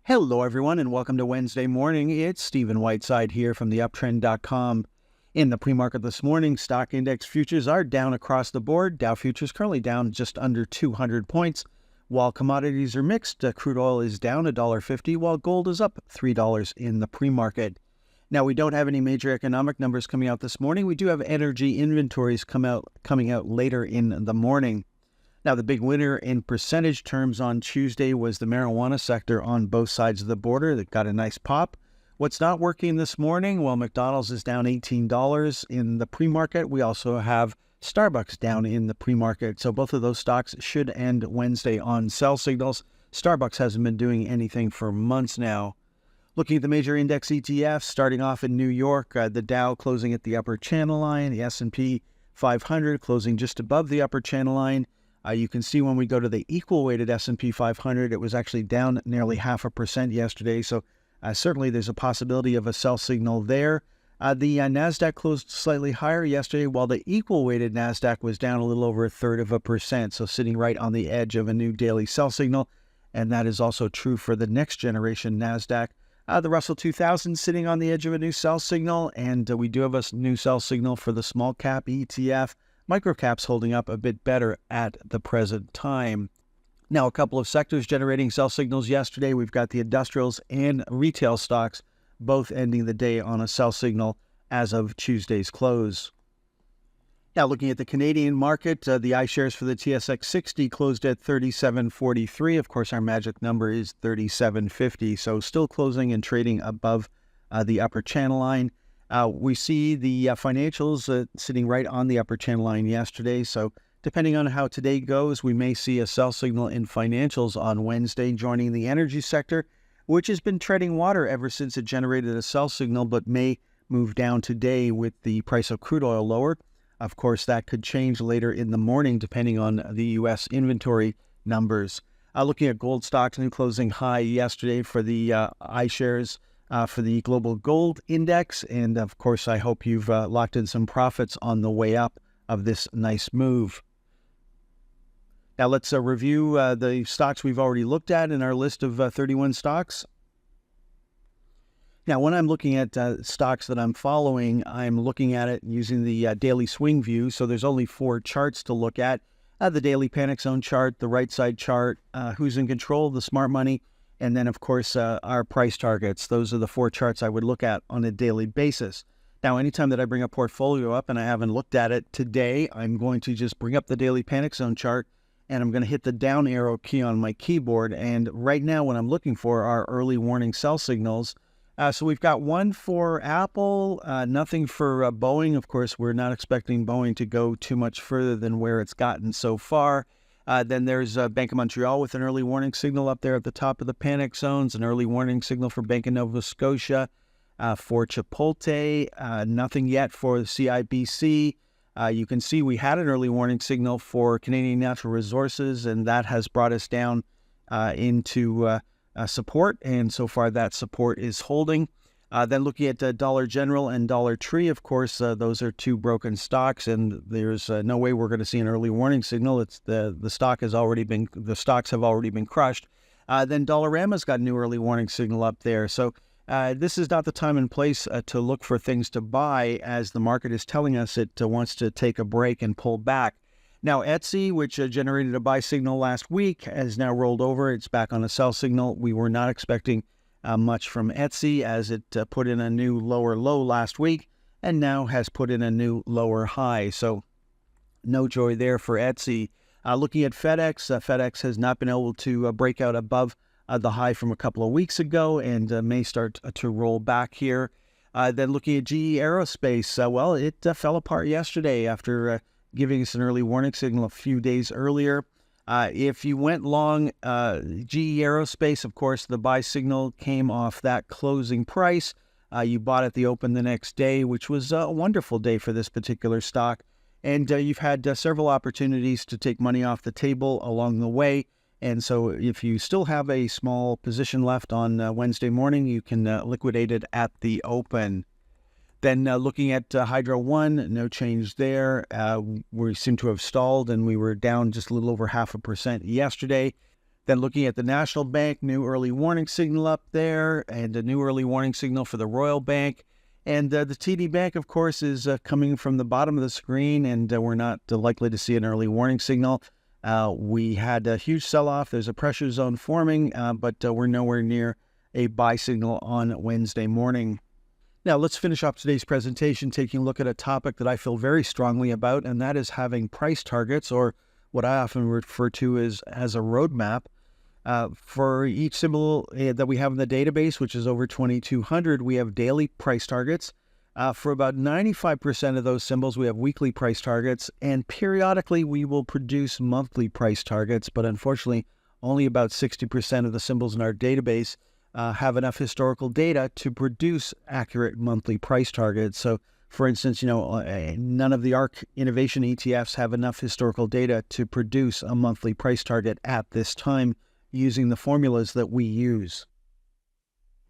Hello, everyone, and welcome to Wednesday morning. It's Stephen Whiteside here from the Uptrend.com. In the pre-market this morning, stock index futures are down across the board. Dow futures currently down just under 200 points. While commodities are mixed, crude oil is down $1.50, while gold is up $3 in the pre-market. Now, we don't have any major economic numbers coming out this morning. We do have energy inventories coming out later in the morning. Now, the big winner in percentage terms on Tuesday was the marijuana sector on both sides of the border. That got a nice pop. What's not working this morning? Well, McDonald's is down $18 in the pre-market. We also have Starbucks down in the pre-market. So both of those stocks should end Wednesday on sell signals. Starbucks hasn't been doing anything for months now. Looking at the major index ETFs, starting off in New York, the Dow closing at the upper channel line, the S&P 500 closing just above the upper channel line. You can see when we go to the equal-weighted S&P 500, it was actually down nearly 0.5% yesterday. So certainly there's a possibility of a sell signal there. The NASDAQ closed slightly higher yesterday, while the equal-weighted NASDAQ was down a little over 0.33%. So sitting right on the edge of a new daily sell signal. And that is also true for the next generation NASDAQ. The Russell 2000 sitting on the edge of a new sell signal. And we do have a new sell signal for the small cap ETF. Microcaps holding up a bit better at the present time. Now, a couple of sectors generating sell signals yesterday. We've got the industrials and retail stocks both ending the day on a sell signal as of Tuesday's close. Now, looking at the Canadian market, the iShares for the TSX 60 closed at 37.43. Of course, our magic number is 37.50, so still closing and trading above the upper channel line. We see the financials sitting right on the upper channel line yesterday. So depending on how today goes, we may see a sell signal in financials on Wednesday, joining the energy sector, which has been treading water ever since it generated a sell signal, but may move down today with the price of crude oil lower. Of course, that could change later in the morning, depending on the U.S. inventory numbers. Looking at gold stocks, new closing high yesterday for the iShares. For the global gold index. And of course, I hope you've locked in some profits on the way up of this nice move. Now let's review the stocks we've already looked at in our list of 31 stocks. Now, when I'm looking at stocks that I'm following, I'm looking at it using the daily swing view. So there's only 4 charts to look at. The daily panic zone chart, the right side chart, who's in control, the smart money, and then, of course, our price targets. Those are the 4 charts I would look at on a daily basis. Now, anytime that I bring a portfolio up and I haven't looked at it today, I'm going to just bring up the daily panic zone chart, and I'm going to hit the down arrow key on my keyboard. And right now, what I'm looking for are early warning sell signals. So we've got one for Apple, nothing for Boeing. Of course, we're not expecting Boeing to go too much further than where it's gotten so far. Then there's Bank of Montreal with an early warning signal up there at the top of the panic zones, an early warning signal for Bank of Nova Scotia, for Chipotle, nothing yet for the CIBC. You can see we had an early warning signal for Canadian Natural Resources, and that has brought us down into support, and so far that support is holding. Then looking at Dollar General and Dollar Tree, of course, those are 2 broken stocks, and there's no way we're going to see an early warning signal. It's the stocks have already been crushed. Then Dollarama's got a new early warning signal up there. So this is not the time and place to look for things to buy, as the market is telling us it wants to take a break and pull back. Now, Etsy, which generated a buy signal last week, has now rolled over. It's back on a sell signal. We were not expecting much from Etsy, as it put in a new lower low last week and now has put in a new lower high. So no joy there for Etsy. Looking at FedEx, FedEx has not been able to break out above the high from a couple of weeks ago and may start to roll back here. Then looking at GE Aerospace, well, it fell apart yesterday after giving us an early warning signal a few days earlier. If you went long GE Aerospace, of course, the buy signal came off that closing price. You bought at the open the next day, which was a wonderful day for this particular stock. And you've had several opportunities to take money off the table along the way. And so if you still have a small position left on Wednesday morning, you can liquidate it at the open. Then looking at Hydro One, no change there. We seem to have stalled, and we were down just a little over 0.5% yesterday. Then looking at the National Bank, new early warning signal up there, and a new early warning signal for the Royal Bank. And the TD Bank, of course, is coming from the bottom of the screen, and we're not likely to see an early warning signal. We had a huge sell-off. There's a pressure zone forming, but we're nowhere near a buy signal on Wednesday morning. Now, let's finish up today's presentation taking a look at a topic that I feel very strongly about, and that is having price targets, or what I often refer to as a roadmap. For each symbol that we have in the database, which is over 2,200, we have daily price targets. For about 95% of those symbols, we have weekly price targets, and periodically we will produce monthly price targets, but unfortunately, only about 60% of the symbols in our database have enough historical data to produce accurate monthly price targets. So, for instance, none of the ARK Innovation ETFs have enough historical data to produce a monthly price target at this time using the formulas that we use.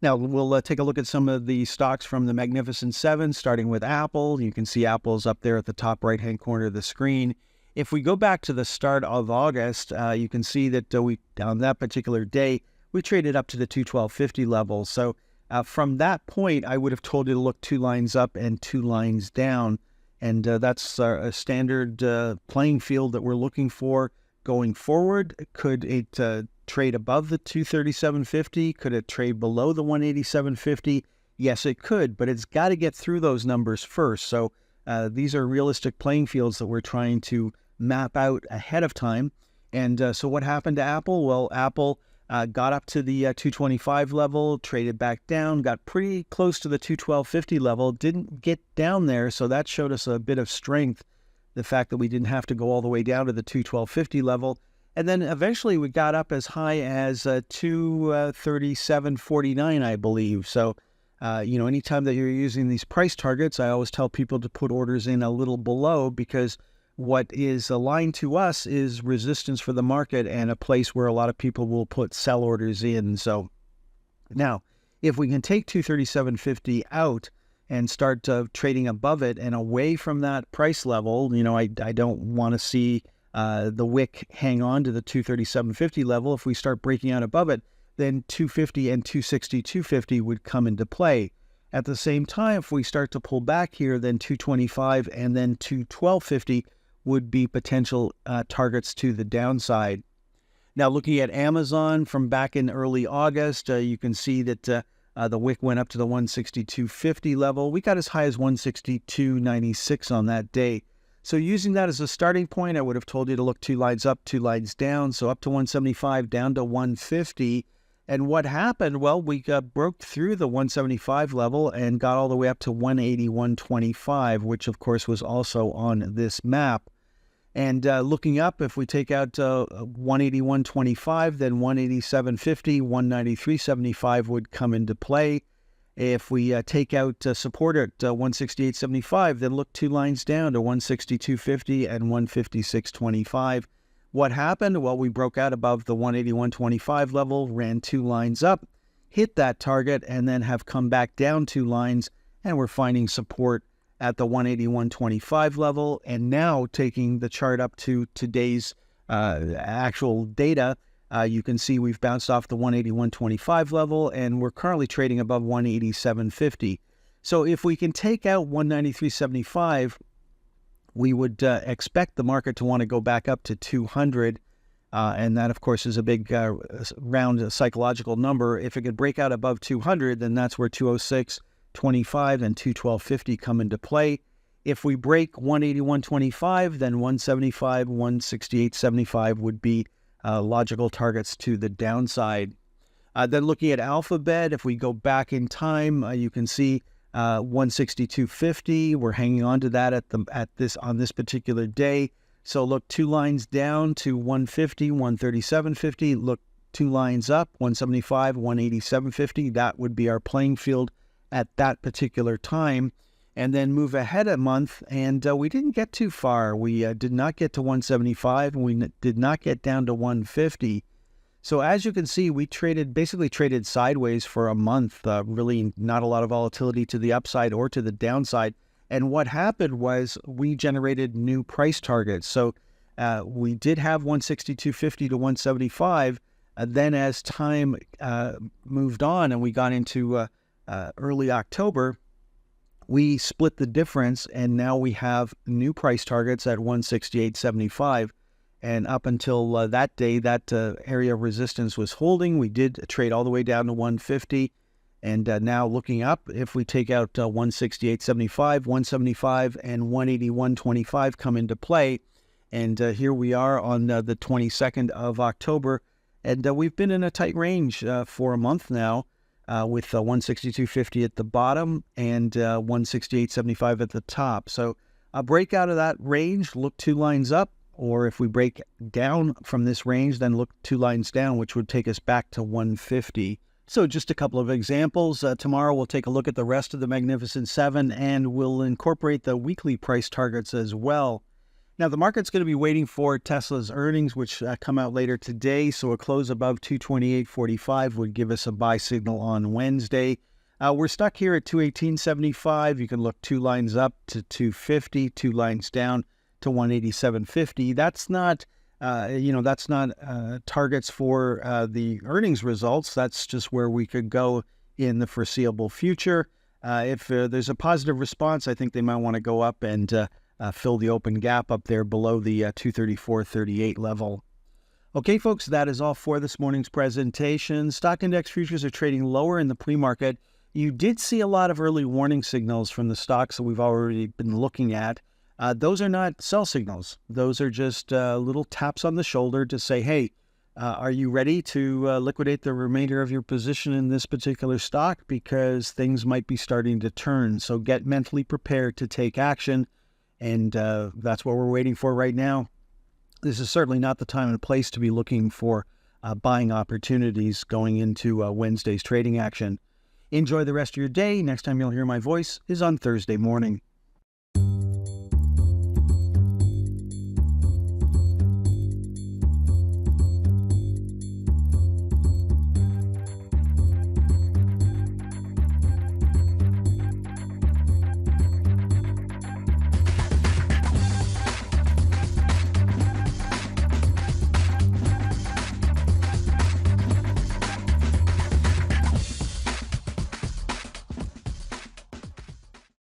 Now, we'll take a look at some of the stocks from the Magnificent Seven, starting with Apple. You can see Apple's up there at the top right-hand corner of the screen. If we go back to the start of August, you can see that on that particular day, we traded up to the 212.50 level. So from that point, I would have told you to look 2 lines up and 2 lines down. And that's a standard playing field that we're looking for going forward. Could it trade above the 237.50? Could it trade below the 187.50? Yes, it could, but it's got to get through those numbers first. So these are realistic playing fields that we're trying to map out ahead of time. And so what happened to Apple? Well, Apple got up to the 225 level, traded back down, got pretty close to the 212.50 level, didn't get down there, so that showed us a bit of strength, the fact that we didn't have to go all the way down to the 212.50 level. And then eventually we got up as high as 237.49, I believe. So, anytime that you're using these price targets, I always tell people to put orders in a little below, because what is aligned to us is resistance for the market and a place where a lot of people will put sell orders in. So now, if we can take 237.50 out and start trading above it and away from that price level, I don't want to see the wick hang on to the 237.50 level. If we start breaking out above it, then 250 and 250 would come into play. At the same time, if we start to pull back here, then 225 and then 212.50 would be potential targets to the downside. Now, looking at Amazon from back in early August, you can see that the wick went up to the 162.50 level. We got as high as 162.96 on that day. So using that as a starting point, I would have told you to look 2 lines up, 2 lines down. So up to 175, down to 150. And what happened? Well, we broke through the 175 level and got all the way up to 181.25, which of course was also on this map. And looking up, if we take out 181.25, then 187.50, 193.75 would come into play. If we take out support at 168.75, then look 2 lines down to 162.50 and 156.25. What happened? Well, we broke out above the 181.25 level, ran 2 lines up, hit that target, and then have come back down 2 lines, and we're finding support at the 181.25 level. And now taking the chart up to today's actual data, you can see we've bounced off the 181.25 level, and we're currently trading above 187.50. So if we can take out 193.75, we would expect the market to want to go back up to 200, and that, of course, is a big round psychological number. If it could break out above 200, then that's where 206.25 and 212.50 come into play. If we break 181.25, then 175, 168.75 would be logical targets to the downside. Then looking at Alphabet, if we go back in time, you can see 162.50. We're hanging on to that on this particular day. So look 2 lines down to 150, 137.50. Look 2 lines up, 175, 187.50. That would be our playing field at that particular time. And then move ahead a month, and we didn't get too far. We did not get to 175, and we did not get down to 150. So as you can see, we basically traded sideways for a month, really not a lot of volatility to the upside or to the downside. And what happened was we generated new price targets. So we did have 162.50 to 175, Then as time moved on and we got into early October, we split the difference, and now we have new price targets at 168.75. And up until that day, that area of resistance was holding. We did trade all the way down to 150. And now looking up, if we take out 168.75, 175, and 181.25 come into play. And here we are on the 22nd of October. And we've been in a tight range for a month now, with 162.50 at the bottom and 168.75 at the top. So a break out of that range, look 2 lines up, or if we break down from this range, then look 2 lines down, which would take us back to 150. So just a couple of examples. Tomorrow we'll take a look at the rest of the Magnificent Seven, and we'll incorporate the weekly price targets as well. Now, the market's going to be waiting for Tesla's earnings, which come out later today. So a close above 228.45 would give us a buy signal on Wednesday. We're stuck here at 218.75. You can look 2 lines up to 250, 2 lines down to 187.50. That's not, that's not targets for the earnings results. That's just where we could go in the foreseeable future. If there's a positive response, I think they might want to go up and fill the open gap up there below the 234.38 level. Okay, folks, that is all for this morning's presentation. Stock index futures are trading lower in the pre-market. You did see a lot of early warning signals from the stocks that we've already been looking at. Those are not sell signals. Those are just little taps on the shoulder to say, hey, are you ready to liquidate the remainder of your position in this particular stock? Because things might be starting to turn. So get mentally prepared to take action. And that's what we're waiting for right now. This is certainly not the time and place to be looking for buying opportunities going into Wednesday's trading action. Enjoy the rest of your day. Next time you'll hear my voice is on Thursday morning.